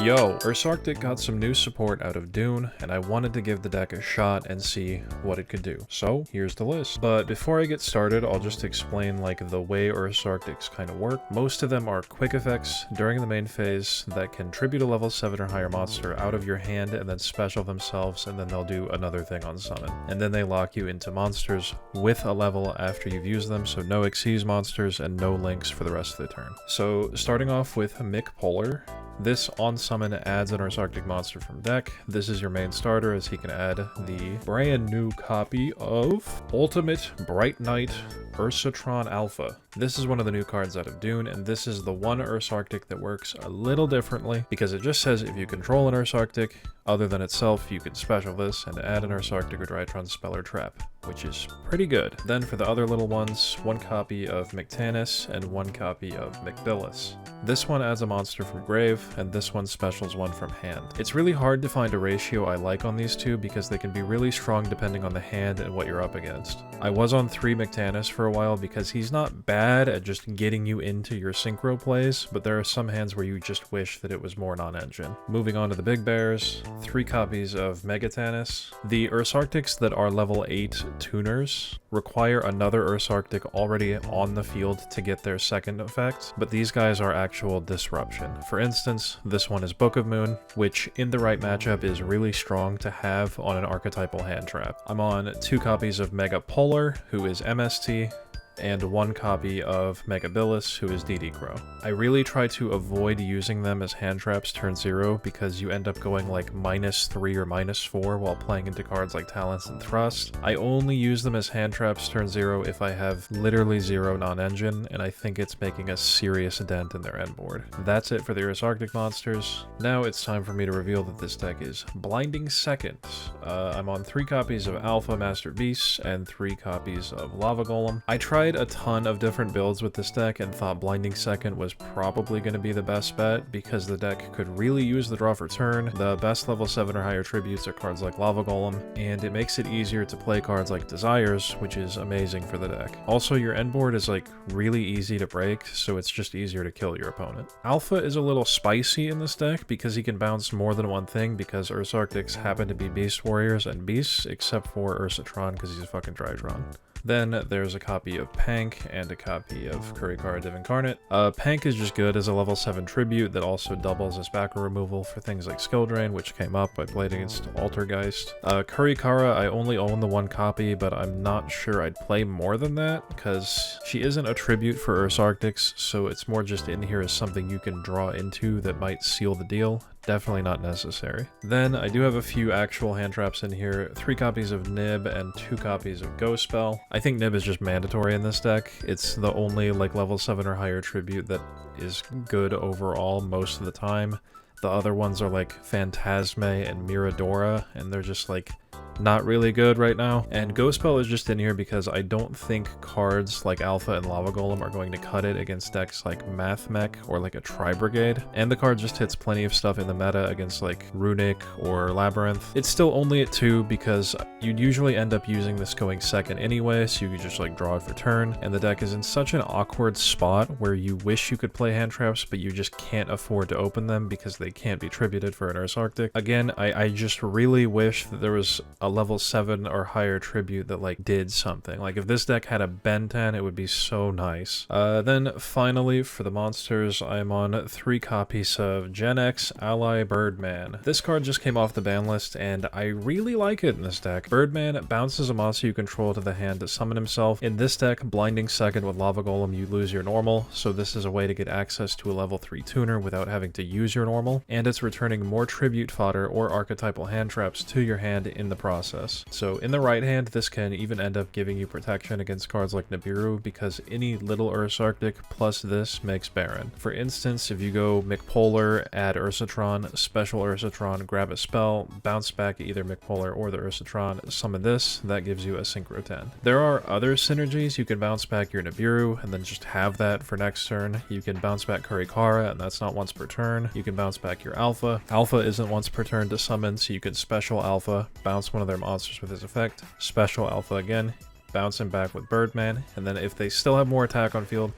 Yo, Ursarctic got some new support out of DUNE, and I wanted to give the deck a shot and see what it could do. So, here's the list. But before I get started, I'll just explain like the way Ursarctics kind of work. Most of them are quick effects during the main phase that can tribute a level 7 or higher monster out of your hand and then special themselves, and then they'll do another thing on summon. And then they lock you into monsters with a level after you've used them, so no Xyz monsters and no links for the rest of the turn. So, starting off with Mick Polar. This on summon adds an Ursarctic monster from deck. This is your main starter, as he can add the brand new copy of Ultimate Bright Knight Ursatron Alpha. This is one of the new cards out of DUNE, and this is the one Ursarctic that works a little differently, because it just says if you control an Ursarctic other than itself, you can special this and add an Ursarctic or Drytron spell or trap, which is pretty good. Then for the other little ones, one copy of Mictanus and one copy of McBillis. This one adds a monster from grave, and this one specials one from hand. It's really hard to find a ratio I like on these two because they can be really strong depending on the hand and what you're up against. I was on 3 Mictanus for a while because he's not bad at just getting you into your synchro plays, but there are some hands where you just wish that it was more non-engine. Moving on to the big bears, 3 copies of Megatanus. The Ursarctics that are level 8 tuners require another Ursarctic already on the field to get their second effect, but these guys are actual disruption. For instance, this one is Book of Moon, which in the right matchup is really strong to have on an archetypal hand trap. I'm on 2 copies of Mega Polar, who is MST, and 1 copy of Megabilis, who is DD Crow. I really try to avoid using them as hand traps turn 0 because you end up going like -3 or -4 while playing into cards like Talents and Thrust. I only use them as hand traps turn 0 if I have literally 0 non-engine, and I think it's making a serious dent in their end board. That's it for the Ursarctic monsters. Now it's time for me to reveal that this deck is Blinding Second. I'm on 3 copies of Alpha Master Beasts and 3 copies of Lava Golem. I tried a ton of different builds with this deck and thought Blinding Second was probably going to be the best bet because the deck could really use the draw for turn. The best level 7 or higher tributes are cards like Lava Golem, and it makes it easier to play cards like Desires, which is amazing for the deck. Also, your end board is like really easy to break, so it's just easier to kill your opponent. Alpha is a little spicy in this deck because he can bounce more than one thing because Ursarctics happen to be Beast Warriors and Beasts, except for Ursatron because he's a fucking Drytron. Then there's a copy of Pank and a copy of Kurikara Div Incarnate. Pank is just good as a level 7 tribute that also doubles as backer removal for things like Skill Drain, which came up by playing against Altergeist. Kurikara, I only own the 1 copy, but I'm not sure I'd play more than that because she isn't a tribute for Ursarctics, so it's more just in here as something you can draw into that might seal the deal. Definitely not necessary. Then I do have a few actual hand traps in here, 3 copies of Nib and 2 copies of Ghost Spell. I think Nib is just mandatory in this deck. It's the only like level 7 or higher tribute that is good overall most of the time. The other ones are like Phantasme and Miradora, and they're just like not really good right now. And Ghost Spell is just in here because I don't think cards like Alpha and Lava Golem are going to cut it against decks like Math Mech or like a Tri-Brigade. And the card just hits plenty of stuff in the meta against like Runic or Labyrinth. It's still only at 2 because you'd usually end up using this going second anyway, so you could just like draw it for turn. And the deck is in such an awkward spot where you wish you could play hand traps, but you just can't afford to open them because they can't be tributed for an Ursarctic. Again, I just really wish that there was a level 7 or higher tribute that like did something. Like if this deck had a Ben 10, it would be so nice. Then finally for the monsters, I'm on 3 copies of Gen X Ally Birdman. This card just came off the ban list and I really like it in this deck. Birdman bounces a monster you control to the hand to summon himself. In this deck, Blinding Second with Lava Golem, you lose your normal, so this is a way to get access to a level 3 tuner without having to use your normal, and it's returning more tribute fodder or archetypal hand traps to your hand in the process. So in the right hand, this can even end up giving you protection against cards like Nibiru because any little Ursarctic plus this makes Baron. For instance, if you go McPolar, add Ursatron, special Ursatron, grab a spell, bounce back at either McPolar or the Ursatron, summon this, that gives you a Synchro 10. There are other synergies. You can bounce back your Nibiru and then just have that for next turn. You can bounce back Kurikara and that's not once per turn. You can bounce back your Alpha. Alpha isn't once per turn to summon, so you can special Alpha, bounce one of their monsters with his effect, special Alpha again, bounce him back with Birdman, and then if they still have more attack on field,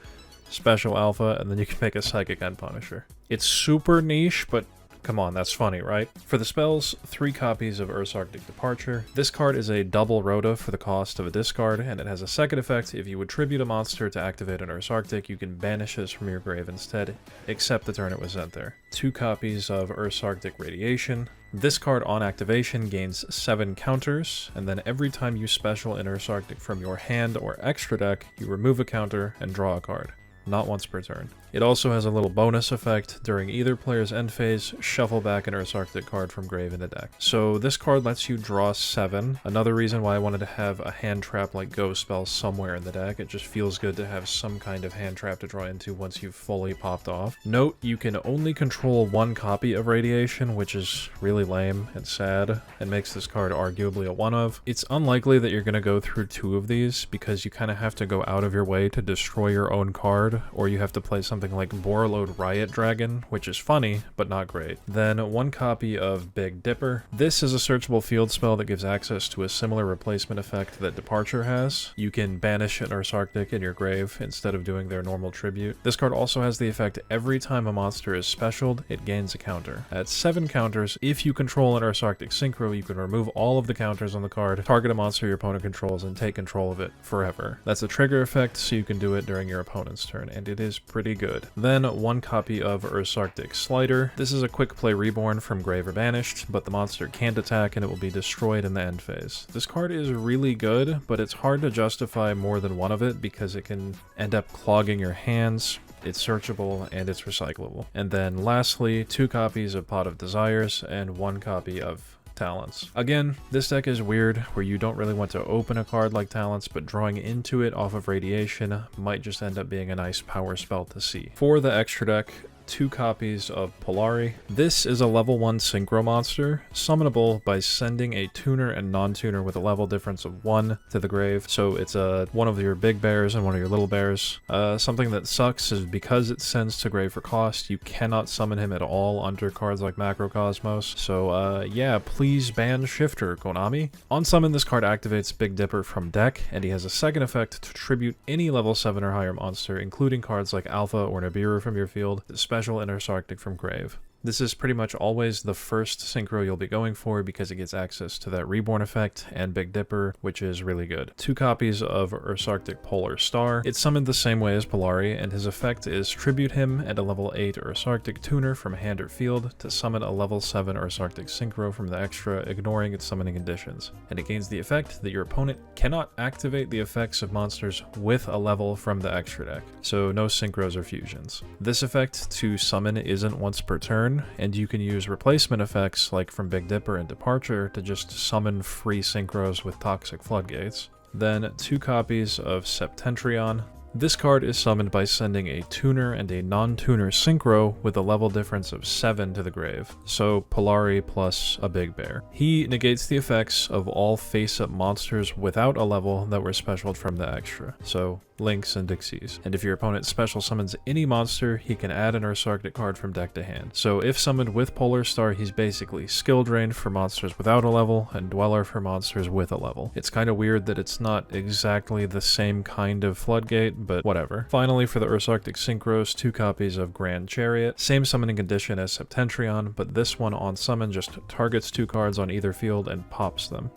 special Alpha, and then you can make a Psychic End Punisher. It's super niche, but Come on, that's funny, right? For the spells, 3 copies of Ursarctic Departure. This card is a double rota for the cost of a discard, and it has a second effect. If you would tribute a monster to activate an Ursarctic, you can banish this from your grave instead, except the turn it was sent there. 2 copies of Ursarctic Radiation. This card on activation gains 7 counters, and then every time you special an Ursarctic from your hand or extra deck, you remove a counter and draw a card. Not once per turn. It also has a little bonus effect. During either player's end phase, shuffle back an Ursarctic card from grave in the deck. So this card lets you draw 7. Another reason why I wanted to have a hand trap like Ghost spell somewhere in the deck. It just feels good to have some kind of hand trap to draw into once you've fully popped off. Note, you can only control 1 copy of Radiation, which is really lame and sad, and makes this card arguably a 1-of. It's unlikely that you're going to go through 2 of these, because you kind of have to go out of your way to destroy your own card, or you have to play something like Borreload Riot Dragon, which is funny, but not great. Then 1 copy of Big Dipper. This is a searchable field spell that gives access to a similar replacement effect that Departure has. You can banish an Ursarctic in your grave instead of doing their normal tribute. This card also has the effect every time a monster is specialed, it gains a counter. At 7 counters, if you control an Ursarctic Synchro, you can remove all of the counters on the card, target a monster your opponent controls, and take control of it forever. That's a trigger effect, so you can do it during your opponent's turn, and it is pretty good. Then 1 copy of Ursarctic Slider. This is a quick play reborn from grave or banished, but the monster can't attack and it will be destroyed in the end phase. This card is really good, but it's hard to justify more than 1 of it because it can end up clogging your hands. It's searchable and it's recyclable. And then lastly, 2 copies of Pot of Desires and 1 copy of Talents. Again, this deck is weird, where you don't really want to open a card like Talents, but drawing into it off of Radiation might just end up being a nice power spell to see. For the extra deck, 2 copies of Polari. This is a level 1 Synchro monster, summonable by sending a tuner and non-tuner with a level difference of 1 to the grave. So it's one of your big bears and one of your little bears. Something that sucks is because it sends to grave for cost, you cannot summon him at all under cards like Macrocosmos. So yeah, please ban Shifter, Konami. On summon, this card activates Big Dipper from deck, and he has a second effect to tribute any level 7 or higher monster, including cards like Alpha or Nibiru from your field, special Ursarctic from grave. This is pretty much always the first synchro you'll be going for because it gets access to that reborn effect and Big Dipper, which is really good. 2 copies of Ursarctic Polar Star. It's summoned the same way as Polari, and his effect is tribute him and a level 8 Ursarctic tuner from hand or field to summon a level 7 Ursarctic synchro from the extra, ignoring its summoning conditions. And it gains the effect that your opponent cannot activate the effects of monsters with a level from the extra deck. So no synchros or fusions. This effect to summon isn't once per turn, and you can use replacement effects like from Big Dipper and Departure to just summon free synchros with Toxic Floodgates. Then 2 copies of Septentrion. This card is summoned by sending a tuner and a non-tuner synchro with a level difference of 7 to the grave, so Polari plus a big bear. He negates the effects of all face-up monsters without a level that were specialed from the extra, so Lynx and Dixies. And if your opponent special summons any monster, he can add an Ursarctic card from deck to hand. So if summoned with Polar Star, he's basically skill drained for monsters without a level and Dweller for monsters with a level. It's kind of weird that it's not exactly the same kind of Floodgate, but whatever. Finally, for the Ursarctic Synchros, 2 copies of Grand Chariot. Same summoning condition as Septentrion, but this one on summon just targets 2 cards on either field and pops them.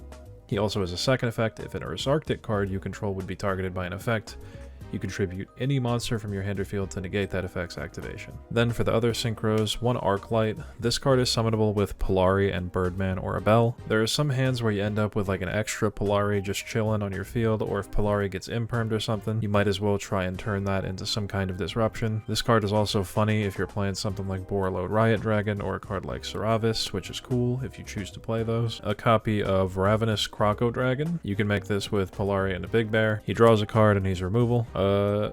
He also has a second effect. If an Ursarctic card you control would be targeted by an effect, you contribute any monster from your hand or field to negate that effect's activation. Then for the other synchros, 1 Arclight. This card is summonable with Polari and Birdman or a Bell. There are some hands where you end up with like an extra Polari just chilling on your field, or if Polari gets impermed or something, you might as well try and turn that into some kind of disruption. This card is also funny if you're playing something like Borreload Riot Dragon or a card like Seravis, which is cool if you choose to play those. A copy of Ravenous Croco Dragon. You can make this with Polari and a Big Bear. He draws a card and he's removal.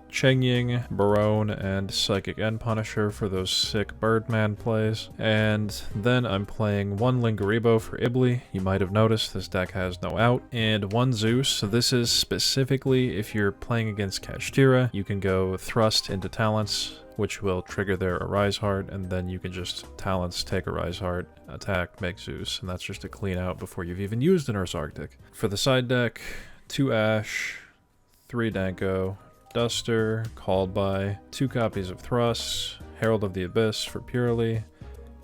Cheng Ying, Barone, and Psychic End Punisher for those sick Birdman plays. And then I'm playing 1 Lingaribo for Ibli. You might have noticed this deck has no out. And 1 Zeus. So this is specifically if you're playing against Kashtira, you can go Thrust into Talents, which will trigger their Arise Heart, and then you can just Talents, take Arise Heart, attack, make Zeus, and that's just a clean out before you've even used an Ursarctic. For the side deck, 2 Ash, 3 Danko, Duster, Called By, 2 copies of Thrust, Herald of the Abyss for Purely,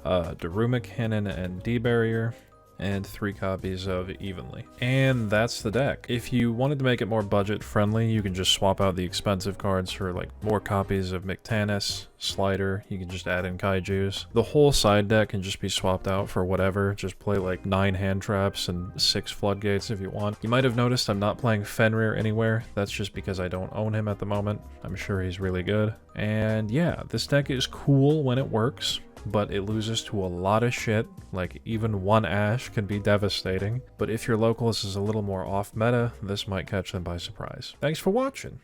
Daruma Cannon and D-Barrier, and 3 copies of Evenly. And that's the deck. If you wanted to make it more budget friendly, you can just swap out the expensive cards for like more copies of Mictanus, Slider, you can just add in Kaijus. The whole side deck can just be swapped out for whatever, just play like 9 hand traps and 6 floodgates if you want. You might have noticed I'm not playing Fenrir anywhere, that's just because I don't own him at the moment. I'm sure he's really good. And yeah, this deck is cool when it works, but it loses to a lot of shit, like even 1 Ash can be devastating. But if your localist is a little more off meta, this might catch them by surprise. Thanks for watching!